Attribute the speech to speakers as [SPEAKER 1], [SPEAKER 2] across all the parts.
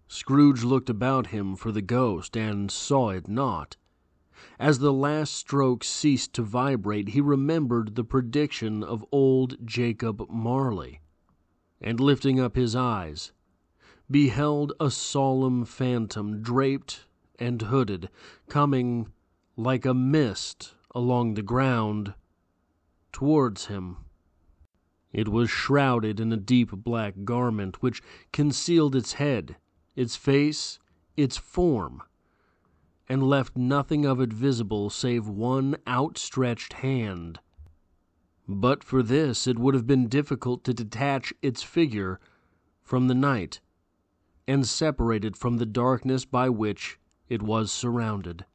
[SPEAKER 1] Scrooge looked about him for the ghost and saw it not. As the last stroke ceased to vibrate, he remembered the prediction of old Jacob Marley, and lifting up his eyes, beheld a solemn phantom, draped and hooded, coming like a mist along the ground towards him. It was shrouded in a deep black garment which concealed its head, its face, its form, and left nothing of it visible save one outstretched hand. But for this it would have been difficult to detach its figure from the night and separate it from the darkness by which it was surrounded.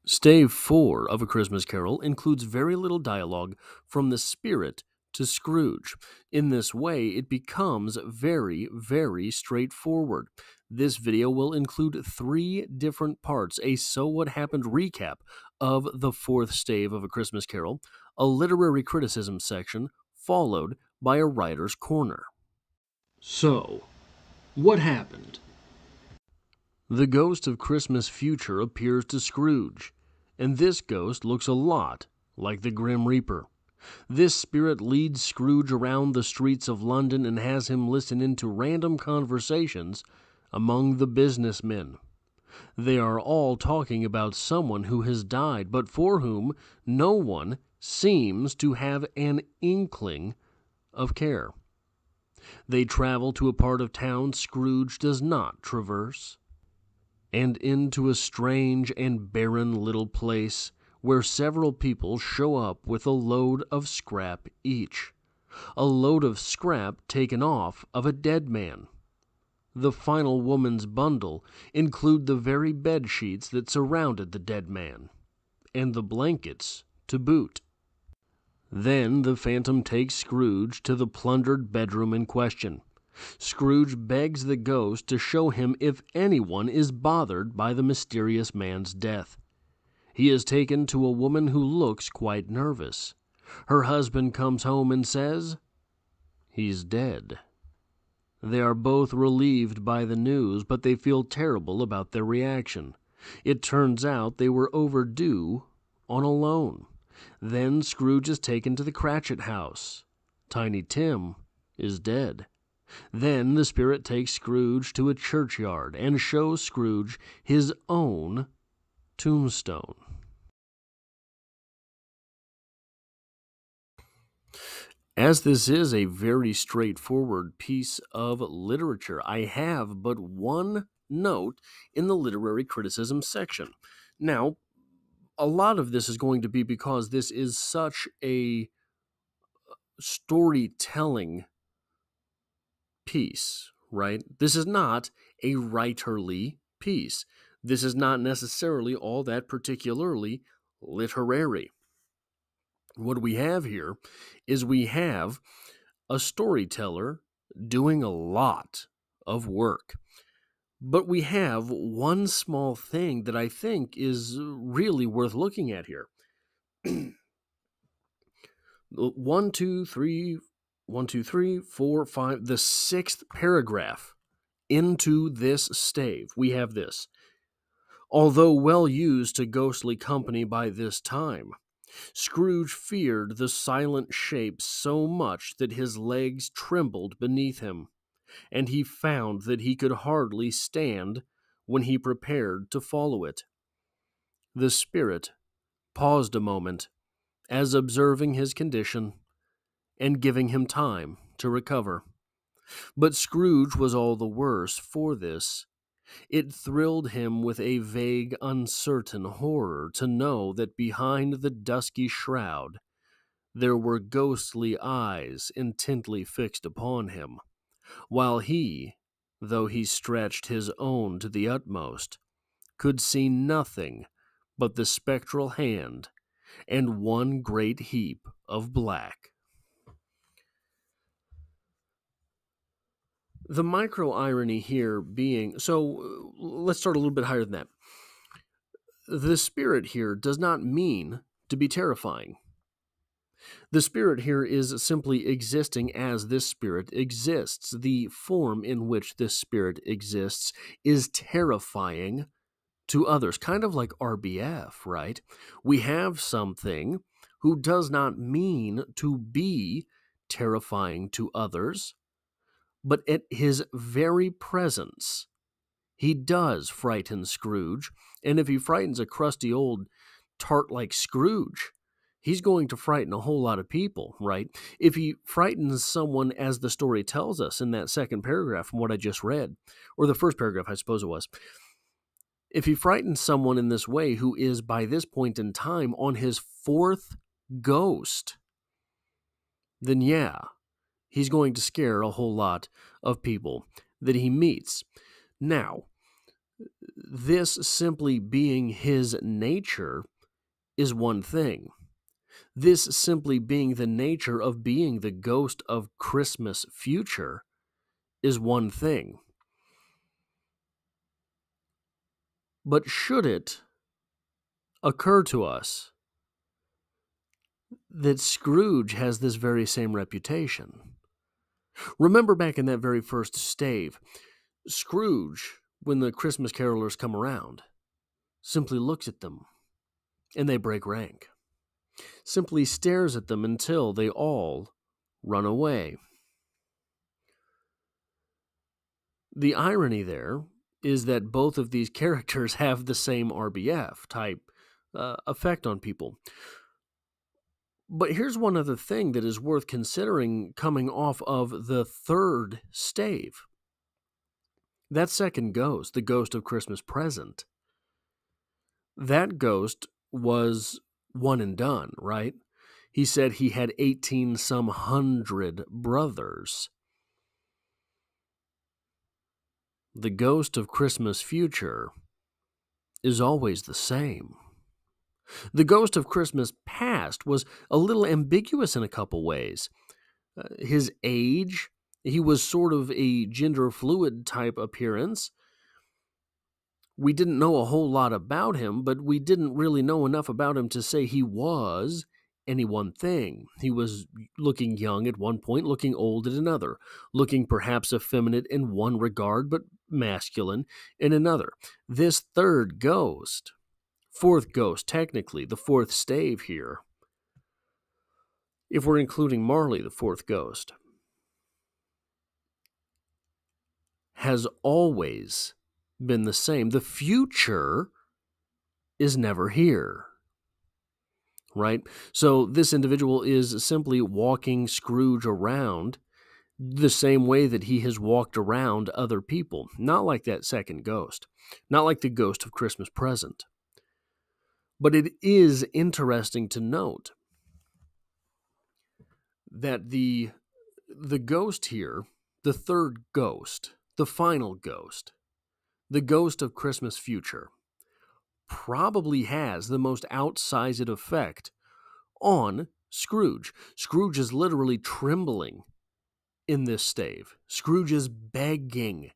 [SPEAKER 1] Stave 4 of A Christmas Carol includes very little dialogue from the spirit to Scrooge. In this way, it becomes very, very straightforward. This video will include 3 different parts: a So What Happened recap of the 4th stave of A Christmas Carol, a literary criticism section, followed by a writer's corner. So, what happened? The ghost of Christmas future appears to Scrooge, and this ghost looks a lot like the Grim Reaper. This spirit leads Scrooge around the streets of London and has him listen into random conversations among the businessmen. They are all talking about someone who has died, but for whom no one seems to have an inkling of care. They travel to a part of town Scrooge does not traverse, and into a strange and barren little place where several people show up with a load of scrap each. A load of scrap taken off of a dead man. The final woman's bundle include the very bed sheets that surrounded the dead man, and the blankets to boot. Then the phantom takes Scrooge to the plundered bedroom in question. Scrooge begs the ghost to show him if anyone is bothered by the mysterious man's death. He is taken to a woman who looks quite nervous. Her husband comes home and says, "He's dead." They are both relieved by the news, but they feel terrible about their reaction. It turns out they were overdue on a loan. Then Scrooge is taken to the Cratchit house. Tiny Tim is dead. Then the spirit takes Scrooge to a churchyard and shows Scrooge his own tombstone. As this is a very straightforward piece of literature, I have but one note in the literary criticism section. Now, a lot of this is going to be because this is such a storytelling piece, right? This is not a writerly piece. This is not necessarily all that particularly literary. What we have here is we have a storyteller doing a lot of work. But we have one small thing that I think is really worth looking at here. 1, 2, 3, 1, 2, 3, 4, 5, the 6th paragraph into this stave. We have this. Although well used to ghostly company by this time, Scrooge feared the silent shape so much that his legs trembled beneath him, and he found that he could hardly stand when he prepared to follow it. The spirit paused a moment, as observing his condition and giving him time to recover. But Scrooge was all the worse for this. It thrilled him with a vague, uncertain horror to know that behind the dusky shroud there were ghostly eyes intently fixed upon him, while he, though he stretched his own to the utmost, could see nothing but the spectral hand and one great heap of black. The micro-irony here being, so let's start a little bit higher than that. The spirit here does not mean to be terrifying. The spirit here is simply existing as this spirit exists. The form in which this spirit exists is terrifying to others, kind of like RBF, right? We have something who does not mean to be terrifying to others, but at his very presence, he does frighten Scrooge. And if he frightens a crusty old tart like Scrooge, he's going to frighten a whole lot of people, right? If he frightens someone, as the story tells us in that second paragraph from what I just read, or the first paragraph, I suppose it was, if he frightens someone in this way who is by this point in time on his fourth ghost, then yeah, he's going to scare a whole lot of people that he meets. Now, this simply being his nature is one thing. This simply being the nature of being the ghost of Christmas future is one thing. But should it occur to us that Scrooge has this very same reputation? Remember back in that very first stave, Scrooge, when the Christmas carolers come around, simply looks at them and they break rank. Simply stares at them until they all run away. The irony there is that both of these characters have the same RBF type effect on people. But here's one other thing that is worth considering coming off of the third stave. That second ghost, the ghost of Christmas Present, that ghost was one and done, right? He said he had 18 some hundred brothers. The ghost of Christmas future is always the same. The ghost of Christmas past was a little ambiguous in a couple ways. His age, he was sort of a gender fluid type appearance. We didn't know a whole lot about him, but we didn't really know enough about him to say he was any one thing. He was looking young at one point, looking old at another, looking perhaps effeminate in one regard, but masculine in another. This third ghost, fourth ghost technically, the fourth stave here, if we're including Marley, the fourth ghost, has always been the same. The future is never here, right? So this individual is simply walking Scrooge around the same way that he has walked around other people. Not like that second ghost, not like the ghost of Christmas Present. But it is interesting to note that the ghost here, the third ghost, the final ghost, the ghost of Christmas future, probably has the most outsized effect on Scrooge. Scrooge is literally trembling in this stave. Scrooge is begging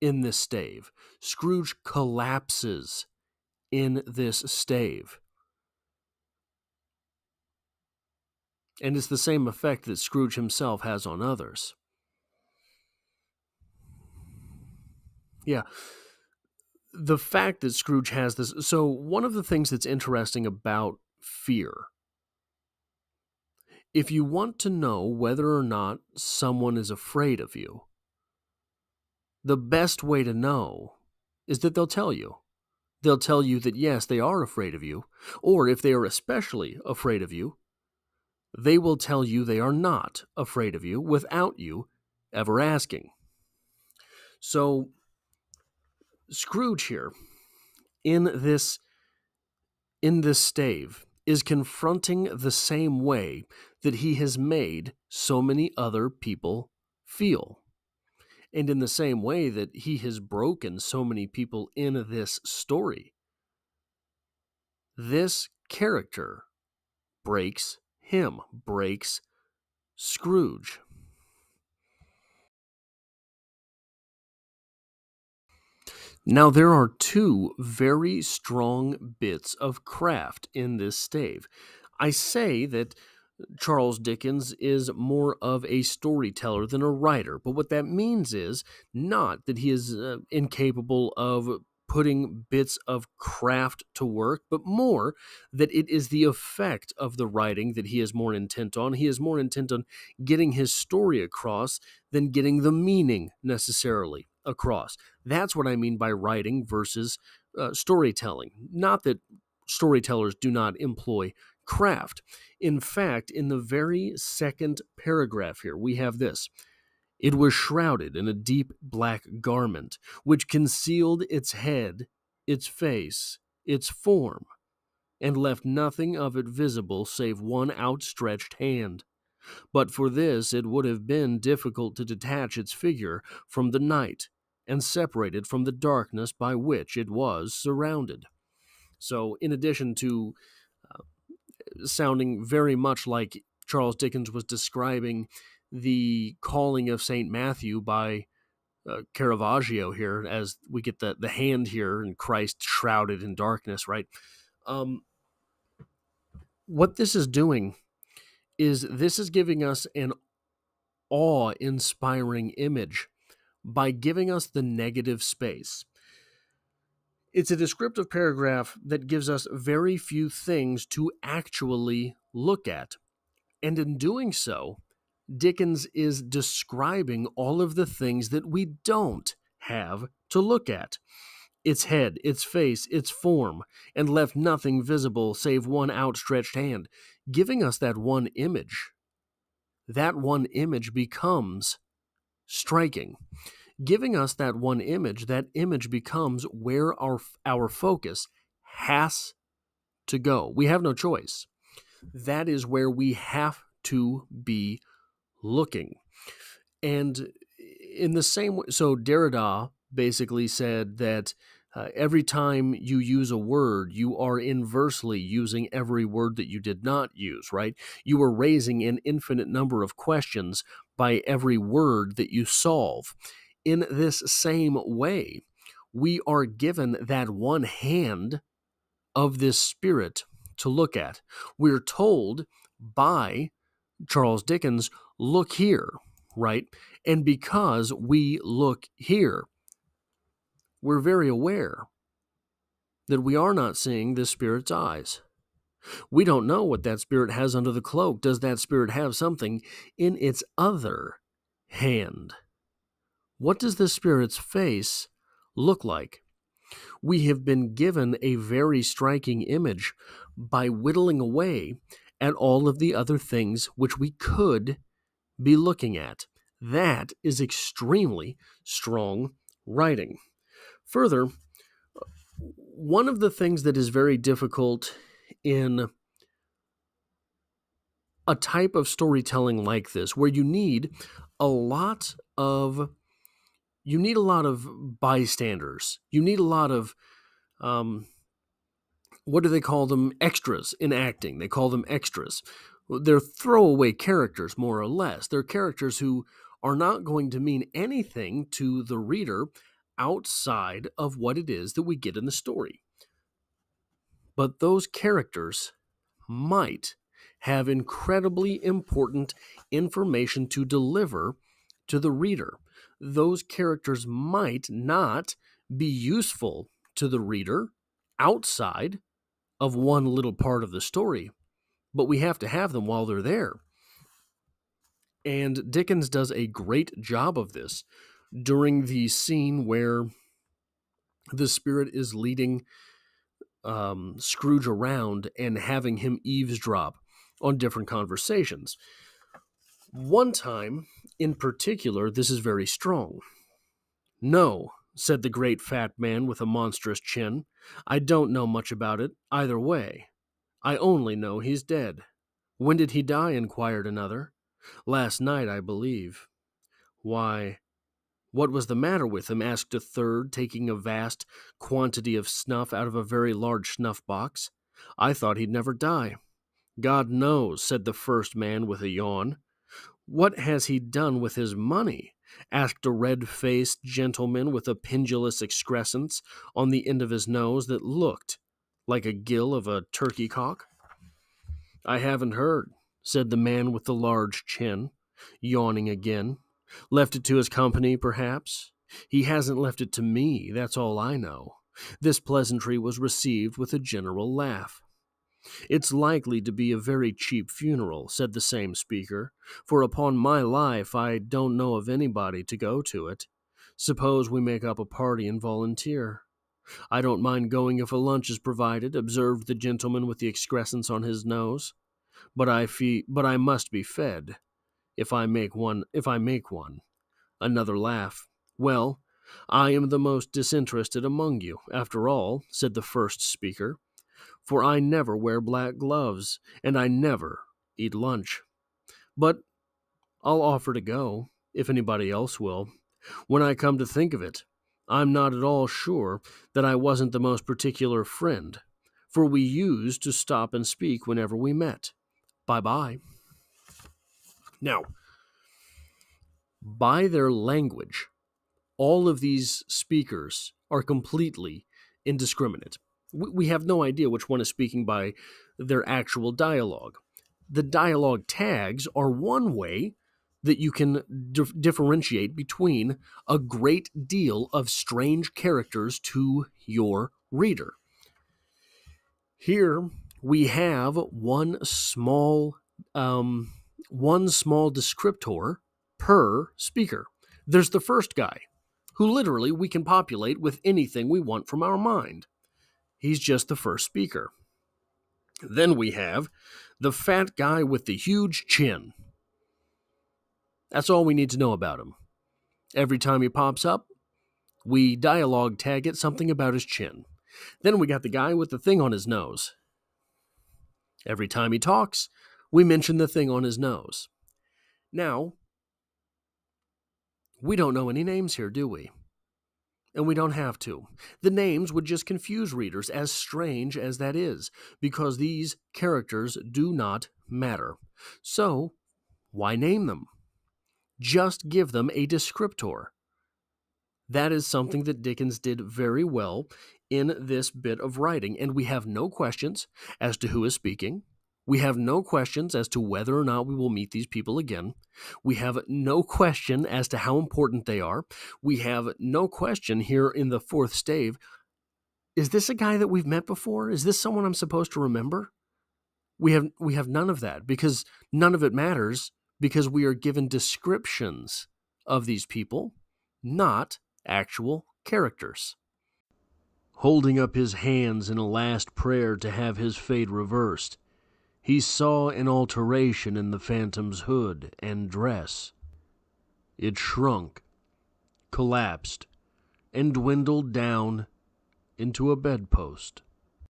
[SPEAKER 1] in this stave. Scrooge collapses in this stave. And it's the same effect that Scrooge himself has on others. Yeah. The fact that Scrooge has this... So one of the things that's interesting about fear, if you want to know whether or not someone is afraid of you, the best way to know is that they'll tell you. They'll tell you that yes, they are afraid of you, or if they are especially afraid of you, they will tell you they are not afraid of you without you ever asking. So Scrooge here, in this stave, is confronting the same way that he has made so many other people feel. And in the same way that he has broken so many people in this story. This character breaks him, breaks Scrooge. Now, there are two very strong bits of craft in this stave. I say that Charles Dickens is more of a storyteller than a writer, but what that means is not that he is incapable of putting bits of craft to work, but more that it is the effect of the writing that he is more intent on. He is more intent on getting his story across than getting the meaning necessarily across. That's what I mean by writing versus storytelling. Not that storytellers do not employ craft. In fact, in the very second paragraph here, we have this. It was shrouded in a deep black garment, which concealed its head, its face, its form, and left nothing of it visible save one outstretched hand. But for this it would have been difficult to detach its figure from the night, and separate it from the darkness by which it was surrounded. So, in addition to sounding very much like Charles Dickens was describing the calling of St. Matthew by Caravaggio here, as we get the hand here and Christ shrouded in darkness, right? What this is doing is this is giving us an awe-inspiring image by giving us the negative space. It's a descriptive paragraph that gives us very few things to actually look at. And in doing so, Dickens is describing all of the things that we don't have to look at. Its head, its face, its form, and left nothing visible save one outstretched hand, giving us that one image. That one image becomes striking. Giving us that one image, that image becomes where our focus has to go. We have no choice. That is where we have to be looking. And in the same way, so Derrida basically said that every time you use a word, you are inversely using every word that you did not use, right? You are raising an infinite number of questions by every word that you solve. In this same way, we are given that one hand of this spirit to look at. We're told by Charles Dickens, look here, right? And because we look here, we're very aware that we are not seeing this spirit's eyes. We don't know what that spirit has under the cloak. Does that spirit have something in its other hand? What does the spirit's face look like? We have been given a very striking image by whittling away at all of the other things which we could be looking at. That is extremely strong writing. Further, one of the things that is very difficult in a type of storytelling like this, where you need a lot of bystanders. You need a lot of what do they call them? Extras in acting. They call them extras. They're throwaway characters, more or less. They're characters who are not going to mean anything to the reader outside of what it is that we get in the story. But those characters might have incredibly important information to deliver to the reader. Those characters might not be useful to the reader outside of one little part of the story, but we have to have them while they're there. And Dickens does a great job of this during the scene where the spirit is leading Scrooge around and having him eavesdrop on different conversations. One time, in particular, this is very strong. "No," said the great fat man with a monstrous chin. "I don't know much about it, either way. I only know he's dead." "When did he die?" inquired another. "Last night, I believe." "Why, what was the matter with him?" asked a third, taking a vast quantity of snuff out of a very large snuff box. "I thought he'd never die." "God knows," said the first man with a yawn. "What has he done with his money?" asked a red-faced gentleman with a pendulous excrescence on the end of his nose that looked like a gill of a turkey-cock. "I haven't heard." said the man with the large chin, yawning again. Left it to his company, perhaps? He hasn't left it to me, that's all I know. This pleasantry was received with a general laugh. It's likely to be a very cheap funeral, said the same speaker, for upon my life I don't know of anybody to go to it. Suppose we make up a party and volunteer. I don't mind going if a lunch is provided, observed the gentleman with the excrescence on his nose. But I must be fed, if I make one. Another laugh. Well, I am the most disinterested among you, after all, said the first speaker, for I never wear black gloves, and I never eat lunch. But I'll offer to go, if anybody else will. When I come to think of it, I'm not at all sure that I wasn't the most particular friend, for we used to stop and speak whenever we met. Bye-bye. Now, by their language, all of these speakers are completely indiscriminate. We have no idea which one is speaking by their actual dialogue. The dialogue tags are one way that you can differentiate between a great deal of strange characters to your reader. Here we have one small descriptor per speaker. There's the first guy, who literally we can populate with anything we want from our mind. He's just the first speaker. Then we have the fat guy with the huge chin. That's all we need to know about him. Every time he pops up, we dialogue tag it something about his chin. Then we got the guy with the thing on his nose. Every time he talks, we mention the thing on his nose. Now, we don't know any names here, do we? And we don't have to. The names would just confuse readers, as strange as that is, because these characters do not matter. So, why name them? Just give them a descriptor. That is something that Dickens did very well in this bit of writing, and we have no questions as to who is speaking. We have no questions as to whether or not we will meet these people again. We have no question as to how important they are. We have no question here in the fourth stave. Is this a guy that we've met before? Is this someone I'm supposed to remember? We have none of that, because none of it matters, because we are given descriptions of these people, not actual characters. Holding up his hands in a last prayer to have his fate reversed, he saw an alteration in the phantom's hood and dress. It shrunk, collapsed, and dwindled down into a bedpost.